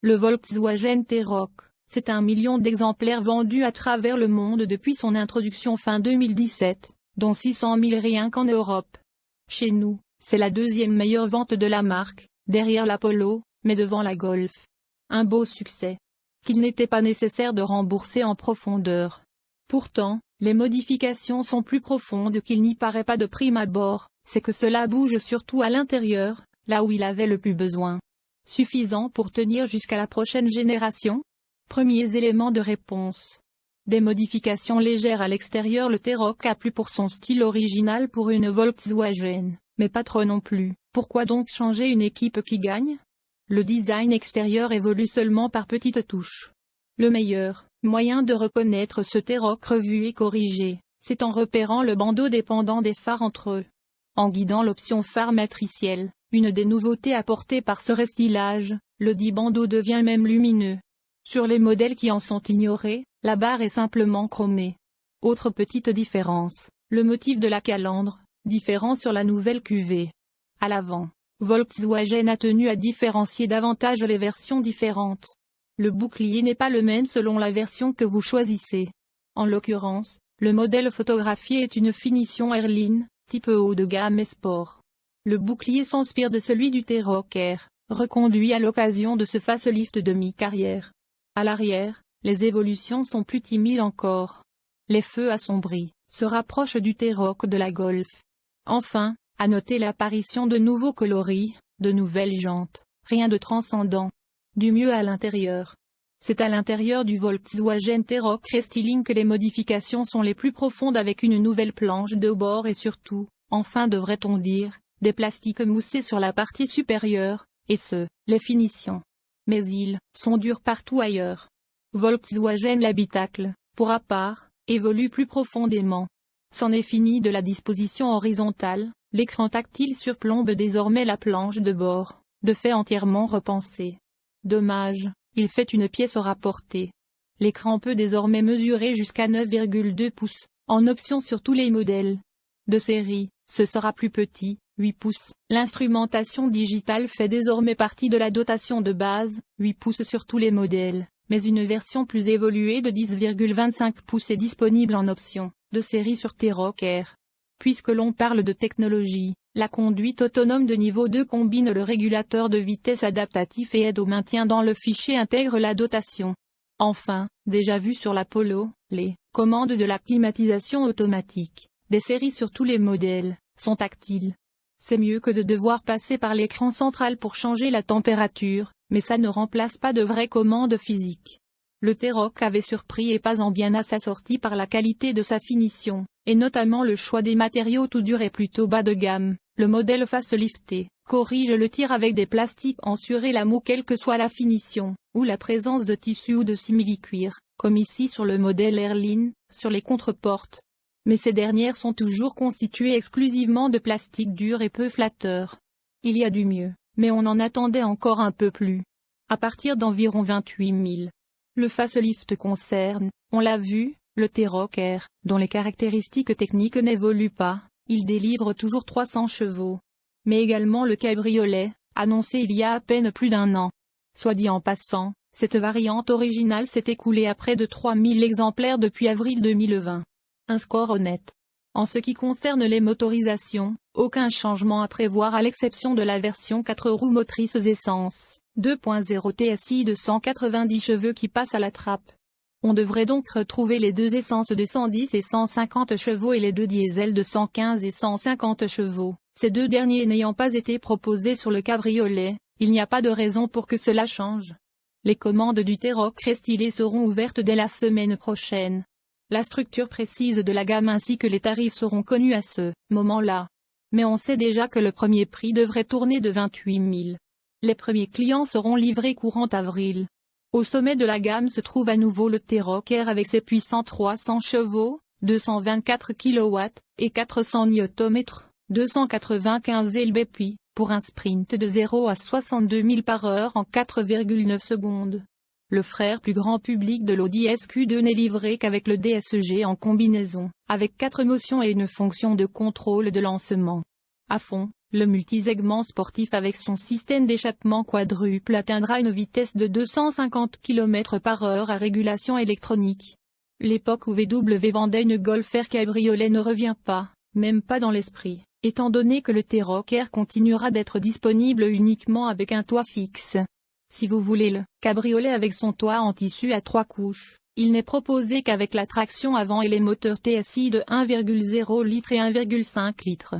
Le Volkswagen T-Roc, c'est 1 million d'exemplaires vendus à travers le monde depuis son introduction fin 2017, dont 600 000 rien qu'en Europe. Chez nous, c'est la deuxième meilleure vente de la marque, derrière la Polo, mais devant la Golf. Un beau succès qu'il n'était pas nécessaire de rembourser en profondeur. Pourtant, les modifications sont plus profondes qu'il n'y paraît pas de prime abord, c'est que cela bouge surtout à l'intérieur, là où il avait le plus besoin. Suffisant pour tenir jusqu'à la prochaine génération? Premiers éléments de réponse. Des modifications légères à l'extérieur. Le T-Roc a plu pour son style original pour une Volkswagen, mais pas trop non plus. Pourquoi donc changer une équipe qui gagne? Le design extérieur évolue seulement par petites touches. Le meilleur moyen de reconnaître ce T-Roc revu et corrigé, c'est en repérant le bandeau dépendant des phares entre eux. En guidant l'option phare matricielle, une des nouveautés apportées par ce restylage, le dit bandeau devient même lumineux. Sur les modèles qui en sont ignorés, la barre est simplement chromée. Autre petite différence, le motif de la calandre, différent sur la nouvelle QV. À l'avant, Volkswagen a tenu à différencier davantage les versions différentes. Le bouclier n'est pas le même selon la version que vous choisissez. En l'occurrence, le modèle photographié est une finition Airline, type haut de gamme et sport. Le bouclier s'inspire de celui du T-Roc Air, reconduit à l'occasion de ce facelift de mi-carrière. À l'arrière, les évolutions sont plus timides encore. Les feux assombris se rapprochent du T-Roc de la Golf. Enfin, à noter l'apparition de nouveaux coloris, de nouvelles jantes, rien de transcendant. Du mieux à l'intérieur. C'est à l'intérieur du Volkswagen T-Roc Restyling que les modifications sont les plus profondes, avec une nouvelle planche de bord et surtout, enfin devrait-on dire, des plastiques moussés sur la partie supérieure, et les finitions. Mais ils sont durs partout ailleurs. Volkswagen l'habitacle, pour à part, évolue plus profondément. C'en est fini de la disposition horizontale, l'écran tactile surplombe désormais la planche de bord, de fait entièrement repensé. Dommage, il fait une pièce au rapporté. L'écran peut désormais mesurer jusqu'à 9,2 pouces, en option sur tous les modèles. De série, ce sera plus petit, 8 pouces. L'instrumentation digitale fait désormais partie de la dotation de base, 8 pouces sur tous les modèles, mais une version plus évoluée de 10,25 pouces est disponible en option, de série sur T-Roc Air. Puisque l'on parle de technologie, la conduite autonome de niveau 2 combine le régulateur de vitesse adaptatif et aide au maintien dans le fichier intègre la dotation. Enfin, déjà vu sur la Polo, les commandes de la climatisation automatique, des séries sur tous les modèles, sont tactiles. C'est mieux que de devoir passer par l'écran central pour changer la température, mais ça ne remplace pas de vraies commandes physiques. Le T-Roc avait surpris et pas en bien à sa sortie par la qualité de sa finition, et notamment le choix des matériaux tout durs et plutôt bas de gamme. Le modèle facelifté corrige le tir avec des plastiques en sur-élamot quelle que soit la finition, ou la présence de tissu ou de simili-cuir, comme ici sur le modèle Airline, sur les contreportes. Mais ces dernières sont toujours constituées exclusivement de plastique dur et peu flatteur. Il y a du mieux, mais on en attendait encore un peu plus. À partir d'environ 28 000. Le facelift concerne, on l'a vu, le T-Roc Air, dont les caractéristiques techniques n'évoluent pas, il délivre toujours 300 chevaux. Mais également le cabriolet, annoncé il y a à peine plus d'un an. Soit dit en passant, cette variante originale s'est écoulée à près de 3000 exemplaires depuis avril 2020. Un score honnête. En ce qui concerne les motorisations, aucun changement à prévoir à l'exception de la version 4 roues motrices essence, 2.0 TSI de 190 chevaux qui passe à la trappe. On devrait donc retrouver les deux essences de 110 et 150 chevaux et les deux diesels de 115 et 150 chevaux, ces deux derniers n'ayant pas été proposés sur le cabriolet, il n'y a pas de raison pour que cela change. Les commandes du T-Roc Restylé seront ouvertes dès la semaine prochaine. La structure précise de la gamme ainsi que les tarifs seront connus à ce moment-là. Mais on sait déjà que le premier prix devrait tourner de 28 000. Les premiers clients seront livrés courant avril. Au sommet de la gamme se trouve à nouveau le T-Roc Air avec ses puissants 300 chevaux, 224 kW, et 400 Nm, 295 lb/p, pour un sprint de 0 à 62 000 par heure en 4,9 secondes. Le frère plus grand public de l'Audi SQ2 n'est livré qu'avec le DSG en combinaison, avec 4 motions et une fonction de contrôle de lancement. À fond, Le multisegment sportif avec son système d'échappement quadruple atteindra une vitesse de 250 km/h à régulation électronique. L'époque où VW vendait une Golf R cabriolet ne revient pas, même pas dans l'esprit, étant donné que le T-Roc R continuera d'être disponible uniquement avec un toit fixe. Si vous voulez le cabriolet avec son toit en tissu à 3 couches, il n'est proposé qu'avec la traction avant et les moteurs TSI de 1,0 litre et 1,5 litre.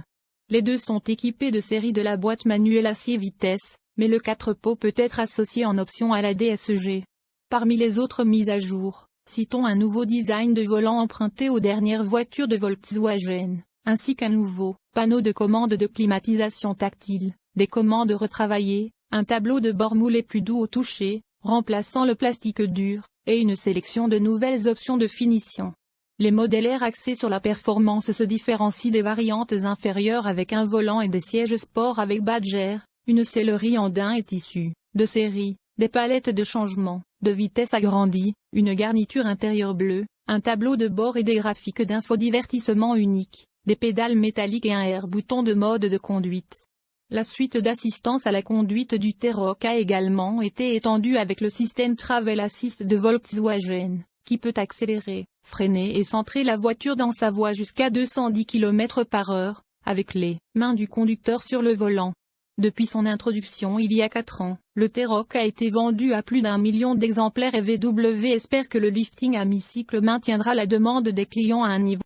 Les deux sont équipés de série de la boîte manuelle à 6 vitesses, mais le 4 pots peut être associé en option à la DSG. Parmi les autres mises à jour, citons un nouveau design de volant emprunté aux dernières voitures de Volkswagen, ainsi qu'un nouveau panneau de commande de climatisation tactile, des commandes retravaillées, un tableau de bord moulé plus doux au toucher, remplaçant le plastique dur, et une sélection de nouvelles options de finition. Les modèles R axés sur la performance se différencient des variantes inférieures avec un volant et des sièges sport avec badge R, une sellerie en daim et tissu, de série, des palettes de changement, de vitesse agrandie, une garniture intérieure bleue, un tableau de bord et des graphiques d'infodivertissement uniques, des pédales métalliques et un air-bouton de mode de conduite. La suite d'assistance à la conduite du T-Roc a également été étendue avec le système Travel Assist de Volkswagen, qui peut accélérer, freiner et centrer la voiture dans sa voie jusqu'à 210 km/h, avec les mains du conducteur sur le volant. Depuis son introduction il y a 4 ans, le T-Roc a été vendu à plus d'1 million d'exemplaires et VW espère que le lifting à mi-cycle maintiendra la demande des clients à un niveau